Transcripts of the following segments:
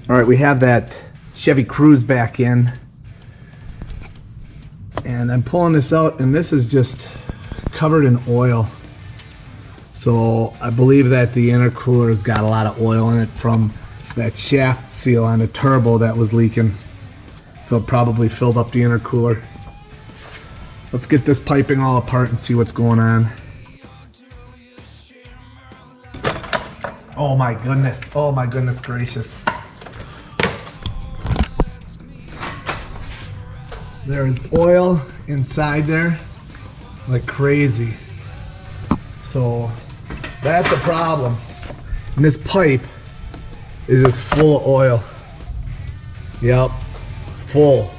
All right, we have that Chevy Cruze back in. And I'm pulling this out, and this is just covered in oil. So I believe that the intercooler has got a lot of oil in it from that shaft seal on the turbo that was leaking. So it probably filled up the intercooler. Let's get this piping all apart and see what's going on. Oh my goodness gracious. There's oil inside there like crazy. So that's a problem. And this pipe is just full of oil. Yep, full.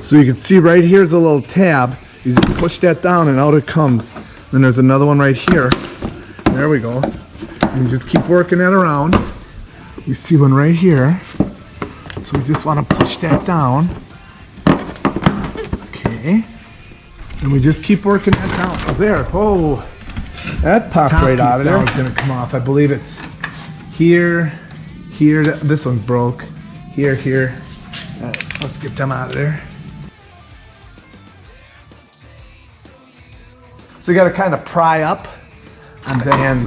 So you can see right here's a little tab. You just push that down and out it comes. Then there's another one right here. There we go. And you just keep working that around. You see one right here. So we just want to push that down. Okay. And we just keep working that down. Oh, there. Oh, that popped right out of there. It's going to come off. I believe it's here, here. This one's broke. Here, here. Let's get them out of there. So you got to kind of pry up on the ends.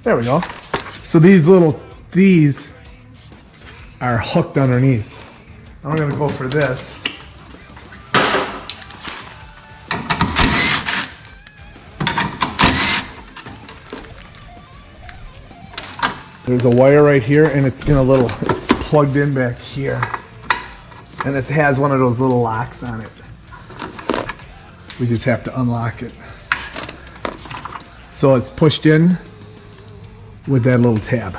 There we go. So these are hooked underneath. I'm going to go for this. There's a wire right here, and it's plugged in back here. And it has one of those little locks on it. We just have to unlock it. So it's pushed in with that little tab.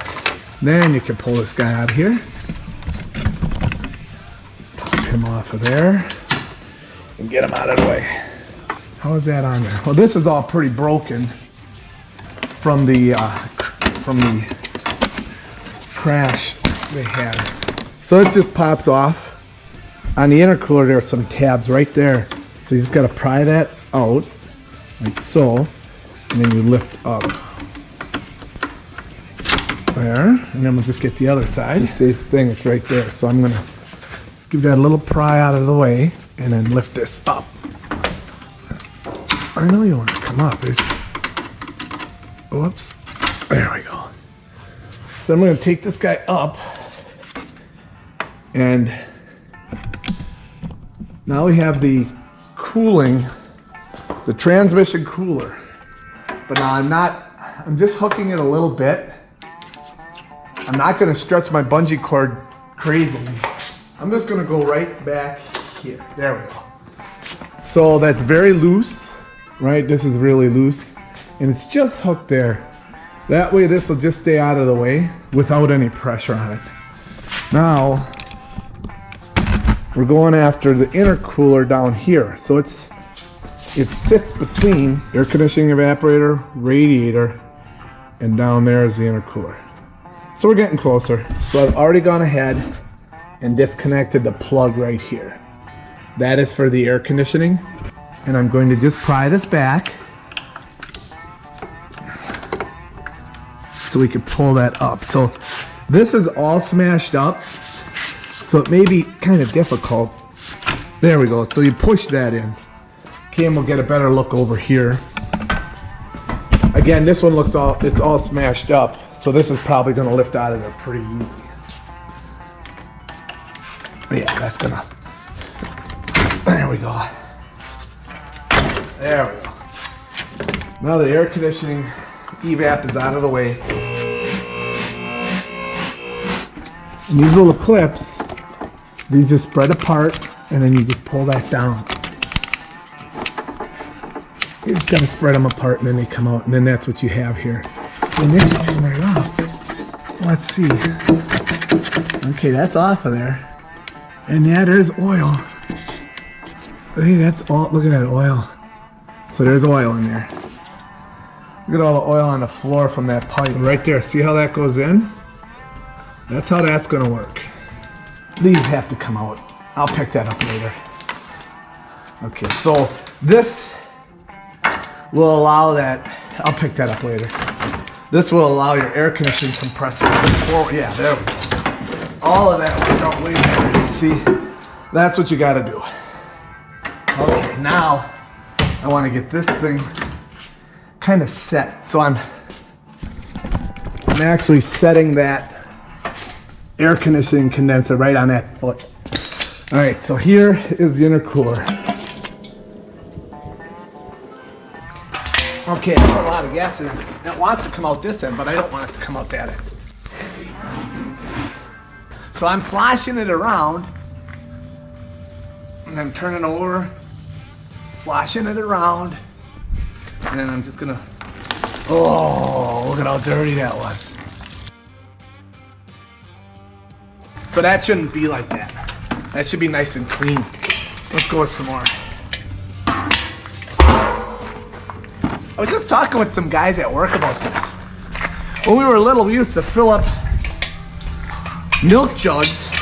Then you can pull this guy out of here. Just pop him off of there and get him out of the way. How is that on there? Well, this is all pretty broken from the crash they had. So it just pops off. On the intercooler, there are some tabs right there. So you just got to pry that out, like so, and then you lift up. There, and then we'll just get the other side. It's the same thing, it's right there. So I'm gonna just give that a little pry out of the way, and then lift this up. I know you want to come up. Whoops. There we go. So I'm gonna take this guy up, and now we have the transmission cooler. But now I'm just hooking it a little bit. I'm not gonna stretch my bungee cord crazily. I'm just gonna go right back here. There we go. So that's very loose, right? This is really loose. And it's just hooked there. That way this will just stay out of the way without any pressure on it. Now, we're going after the intercooler down here. So it sits between air conditioning evaporator, radiator, and down there is the intercooler. So we're getting closer. So I've already gone ahead and disconnected the plug right here. That is for the air conditioning. And I'm going to just pry this back so we can pull that up. So this is all smashed up. So it may be kind of difficult. There we go. So you push that in. Okay, and we'll get a better look over here. Again, this one it's all smashed up. So this is probably going to lift out of there pretty easy. Yeah, that's gonna. There we go. There we go. Now the air conditioning evap is out of the way. And these little clips, these just spread apart, and then you just pull that down. You just gotta spread them apart, and then they come out, and then that's what you have here. And then you come right off. Let's see. Okay, that's off of there. And yeah, there's oil. Hey, that's all. Look at that oil. So there's oil in there. Look at all the oil on the floor from that pipe. So right there, see how that goes in? That's how that's gonna work. These have to come out. I'll pick that up later. Okay, so this will allow that, I'll pick that up later. This will allow your air conditioning compressor to go forward. Yeah, there we go. All of that worked out way better. See, that's what you gotta do. Okay, now I wanna get this thing kind of set. So I'm actually setting that air conditioning condenser right on that foot. All right, so here is the intercooler. Okay, I put a lot of gas in it. It wants to come out this end, but I don't want it to come out that end. So I'm sloshing it around, and I'm turning over, sloshing it around, and then I'm just gonna, oh, look at how dirty that was. So that shouldn't be like that. That should be nice and clean. Let's go with some more. I was just talking with some guys at work about this. When we were little, we used to fill up milk jugs,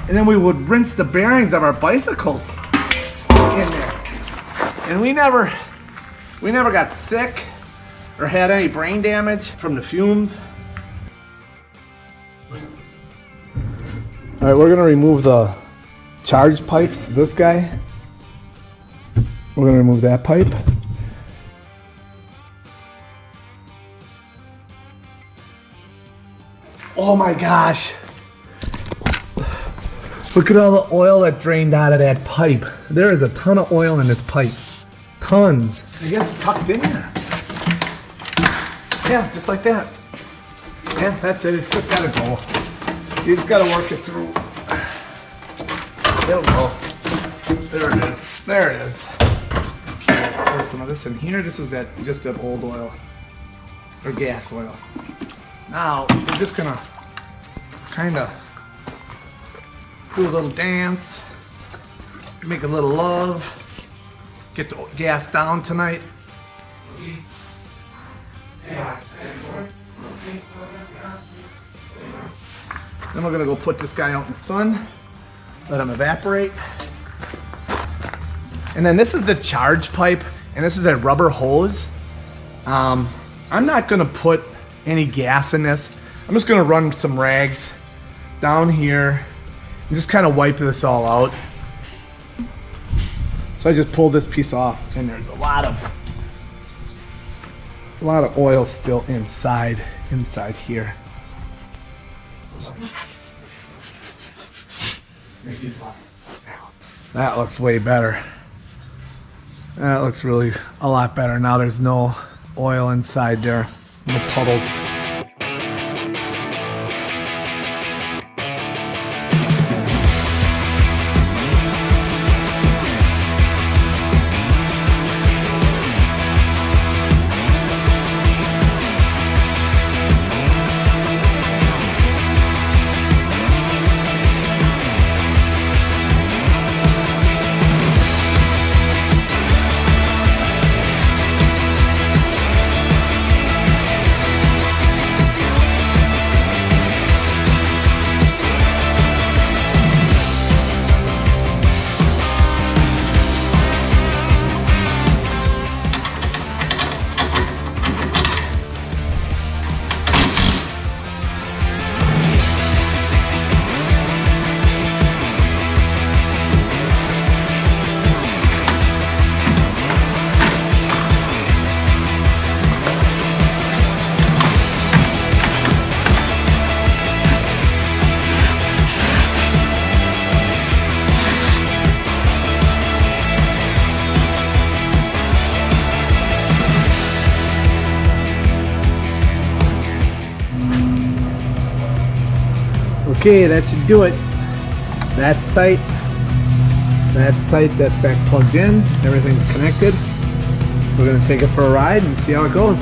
and then we would rinse the bearings of our bicycles in there. And we never got sick or had any brain damage from the fumes. All right, we're gonna remove the charge pipes. This guy, we're gonna remove that pipe. Oh my gosh. Look at all the oil that drained out of that pipe. There is a ton of oil in this pipe. Tons. I guess tucked in there. Yeah, just like that. Yeah, that's it. It's just gotta go. You just gotta work it through. It'll go. There it is. There it is. Okay, let's pour some of this in here. This is just that old oil. Or gas oil. Now, we're just gonna kind of do a little dance, make a little love, get the gas down tonight. Then we're gonna go put this guy out in the sun, let him evaporate. And then this is the charge pipe, and this is a rubber hose. I'm not gonna put any gas in this. I'm just gonna run some rags down here and just kind of wipe this all out. So I just pulled this piece off, and there's a lot of oil still inside here. That looks way better. That looks really a lot better. Now there's no oil inside there. No puddles. Okay, that should do it. That's tight. That's tight. That's back plugged in. Everything's connected. We're gonna take it for a ride and see how it goes.